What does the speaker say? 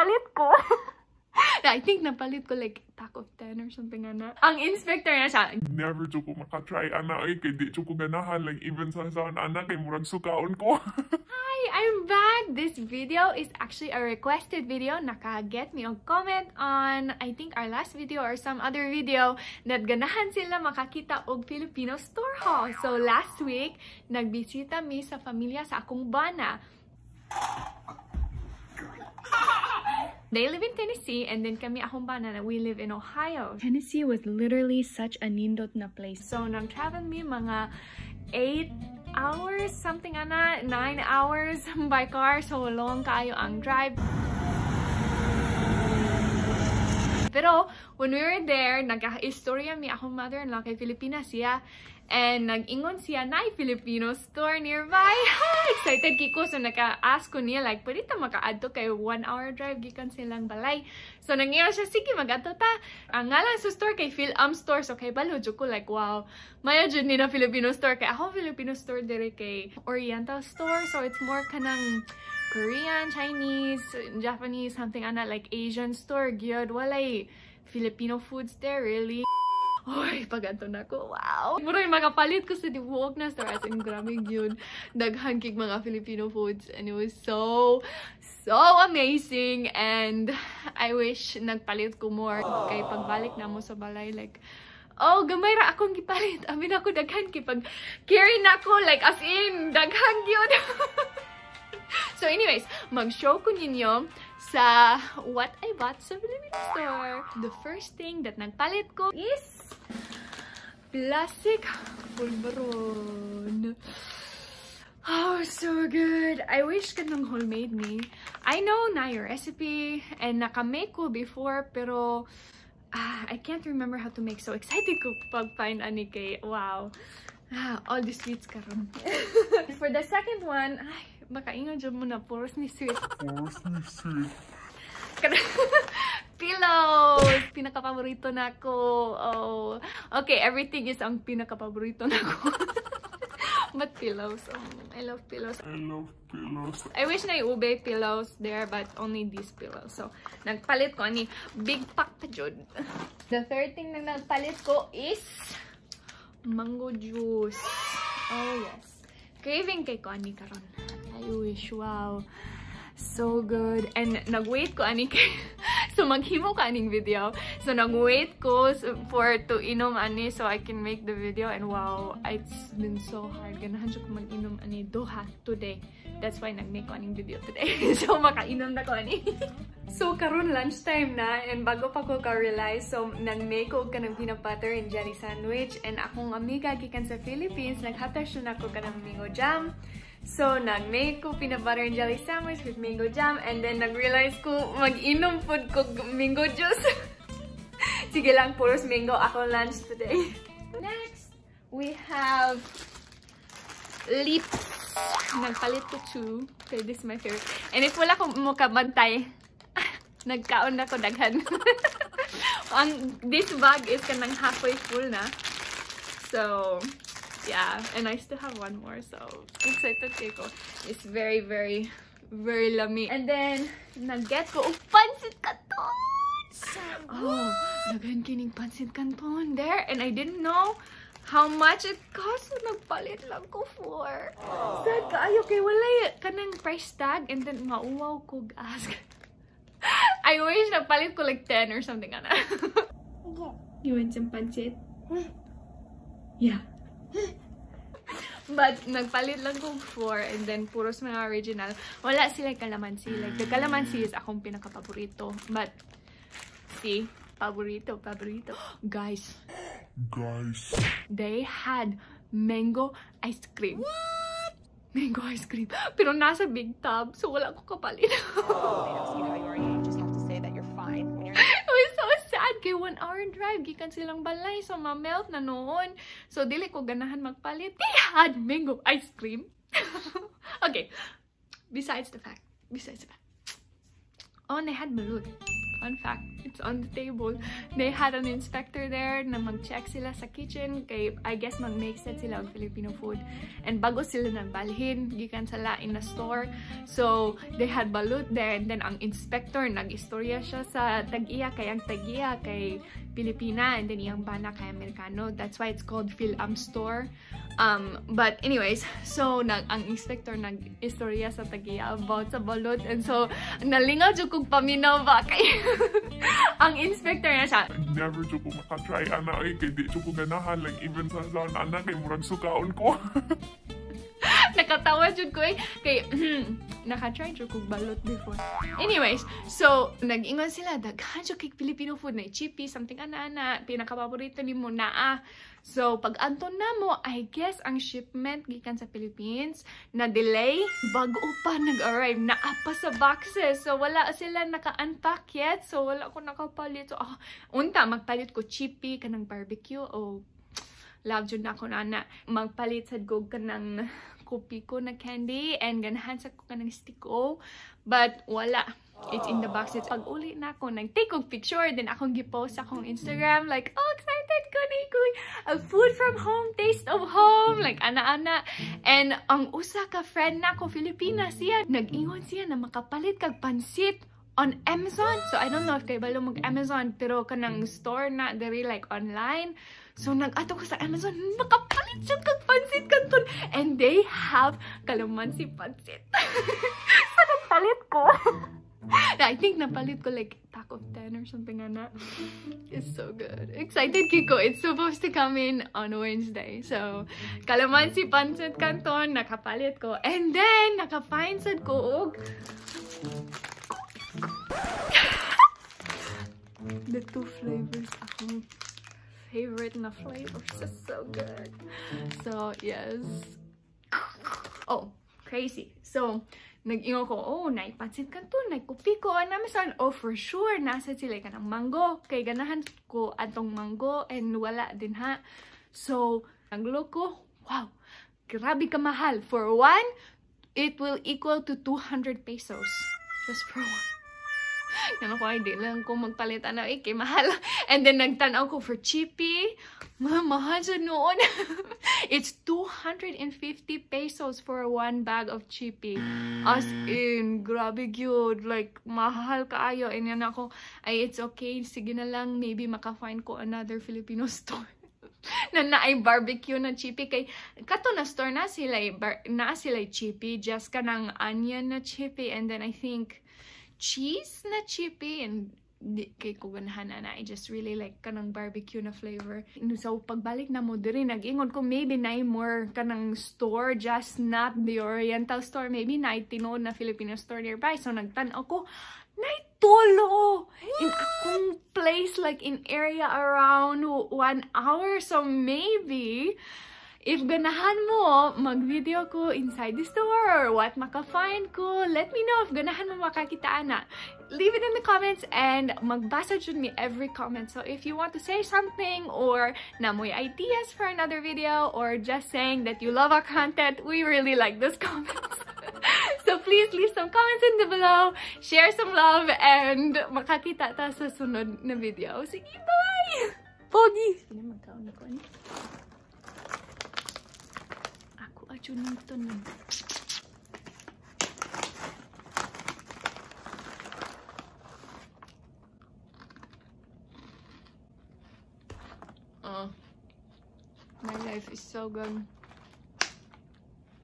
napalit ko. I think napalit ko like pack of 10 or something ana. Ang inspector na siya. Never ko makatry ana ay kay di ko ganahan like even sa ana kay murag sukaon ko. Hi, I'm back. This video is actually a requested video. Naka-get me a comment on I think our last video or some other video that ganahan sila makakita og Filipino store haul. So last week nagbisita mi sa pamilya sa akong bana. They live in Tennessee, and then kami akong bana na we live in Ohio. Tennessee was literally such a nindot na place. So, nag-travel mi mga 8 hours, something ana, 9 hours by car. So, long kayo ang drive. Pero, when we were there, nagka-istorya mi akong mother-in-law kay Filipina siya. And nag-ingon siya na Filipino store nearby. Excited kiko. So, naka-ask ko niya, like, pwede ta maka-adto kay 1 hour drive gikan silang balay. So, nangyayari siya, sige, mag-adto ta. Ang ngalan sa store kay FILIPINO Store. So, kay balo, ko like, wow, maya dyan ni na Filipino store. Kay ako Filipino store dire kay Oriental store. So, it's more kanang Korean, Chinese, Japanese, something ana, like Asian store. Gyud, walay Filipino foods there, really. Hoy, pag-anto na ko, wow! Mura yung makapalit ko sa dibuok na store. As in, grabe yun. Daghan kig mga Filipino foods. And it was so amazing. And I wish nagpalit ko more. Kay pagbalik na mo sa balay, like, oh, gamay ra akong gipalit. Amin ako, daghan kipag carry na ko. Like, as in, daghan yun. So anyways, mag-show ko ninyo sa what I bought sa Filipino store. The first thing that nagpalit ko is plastic pulveron. Oh, so good. I wish kanang homemade me. I know na your recipe and nakamake ko before pero I can't remember how to make. So excited ko pag-find ani kay wow. All the sweets karon. For the second one, ay, makaingon dyan muna, puros ni sweet. Puros ni sweet. Pillows! Pinaka-paborito na ko. Oh. Okay, everything is ang pinaka-paborito na ko. But pillows. Oh, I love pillows. I love pillows. I wish na ube pillows there, but only these pillows. So, nagpalit ko ani big pack pa jud. The third thing na nagpalit ko is mango juice. Oh, yes. Craving kay ko ani karon. I wish, wow. So good. And nag-wait ko ani kay so maghimo ka aning video. So nag-wait ko for to inom ani so I can make the video and wow, it's been so hard. Ganahan siya ko mag-inom ani duha today. That's why nag-make ko aning video today. So makainom na ko ani. So karon lunchtime na and bago pa ko ka-realize so nag-make ko kanang peanut butter and jelly sandwich and akong amiga gikan sa Philippines naghatag siya nako kanang mango jam. So, nag-make ko peanut butter and jelly sandwich with mango jam and then nag-realize ko mag-inom food ko mango juice. Sige lang, puros mango ako lunch today. Next, we have lips. Nagpalit ko 2. Okay, this is my favorite. And if wala ko mukabantay, nagkaon na ko daghan. This bag is kanang halfway full na. So, yeah, and I still have one more, so excited ko. It's very, very, very yummy. And then, nag-get ko pancit canton! Oh, naghan kining pancit canton there. And I didn't know how much it cost. So, nagpalit lang ko for. Sad kaayo kay walay kanang price tag. And then, mauwaw ko ask. I wish nagpalit ko like 10 or something. Ana. You want some pancit? Yeah. But nagpalit lang ko 4 and then puros mga original. Wala sila kalamansi. Like the kalamansi is akong pinaka-paborito. But see, paborito. Guys, they had mango ice cream. What? Mango ice cream. Pero nasa big tub, so wala ko kapalit. They don't see how you are. You just have to say that you're fine when you're It was so sad. Kay 1 hour drive, gikan silang balay. So, ma-melt na noon. So, dili ko ganahan magpalit. They had mango ice cream. Okay. Besides the fact. Oh, and they had balut. fun fact, it's on the table. They had an inspector there na mag-check sila sa kitchen kay I guess mag-make set sila of Filipino food. And bago sila nagbalhin gikan sa lain na store. So they had balut there, and then ang inspector nag-istorya siya sa tag-iya kay ang tag-iya kay Pilipina, and then iyang bana kay Amerikano. That's why it's called FILIPINO Store. But anyways, so ang inspector nag-istorya sa tag-iya about sa balut, and so nalingaw jud kog paminaw ba kay ang inspector na siya. Never jud ko makatry ana ay kay di jud ko ganahan like even sa zone ana kay murag sukaon ko. Nakatawa jud ko kay naka-try jud kog balot before. Anyways, so nag-ingon sila daghan jud kay Filipino food na chippy something ana-ana pinaka-paborito nimo naa. So pag anton namo, I guess ang shipment gikan sa Philippines na delay bago pa nag-arrive na pa sa boxes. So wala sila naka-unpack yet. So wala ko nakapalit. So unta magpalit ko chippy kanang barbecue o love jud na ako na magpalit sad ko kanang kopi ko na candy and ganahan sa ko kanang stiko, but wala. It's in the box. It's pag uli na ako nag-take og picture, then akong gi-post akong Instagram like, oh excited ko ni ko food from home, taste of home, like ana-ana. And ang usa ka friend na ko Filipina siya nag-ingon siya na makapalit kag pansit on Amazon. So I don't know if kay balo mag Amazon, pero kanang store na diri like online. So nag-ato ko sa Amazon, makapalit siya kag pansit kanton, and they have calamansi pansit. So nagpalit ko. I think napalit ko like pack of 10 or something like that. It's so good. Excited Kiko. It's supposed to come in on Wednesday. So calamansi pancit canton nakapalit ko, and then naka-find sad ko og the two flavors akong favorite na flavors. It's so good. So yes. Oh, crazy. So nag-ingon ko, oh, naipansit ka to, naikupi ko on Amazon. Oh, for sure, nasa sila ka ng mango. Kay ganahan ko atong mango, and wala din ha. So, nag-look ko, wow, grabe ka mahal. For one, it will equal to 200 pesos. Just for one. Yan ako, hindi lang ko magpalitan na, kay mahal. And then, nagtanaw ko for chippy. Mahal siya noon. It's 250 pesos for one bag of chippy. As in, grabe good. Like, mahal kaayo. And yan ako, ay, it's okay. Sige na lang, maybe maka-find ko another Filipino store na naay barbecue na chippy. Kay, kato na store na sila chippy. Just kanang onion na chippy. And then, I think, cheese na chippy, and di kay ko ganahan na I just really like kanang barbecue na flavor. So pagbalik na mo diri nag-ingon ko maybe na more kanang store, just not the Oriental store, maybe na tinuod na Filipino store nearby. So nagtan-aw ko naitulo in akong place, like in area around 1 hour. So maybe if ganahan mo, mag-video ko inside the store or what maka-find ko. Let me know if ganahan mo makakitaan na. Leave it in the comments and magbasa jud mi every comment. So if you want to say something or namoy ideas for another video or just saying that you love our content, we really like those comments. So please leave some comments in the below, share some love, and makakita ta sa sunod na video. Sige, bye! Pogi! Sino magkaon ako ni? Acho nito na. My life is so good.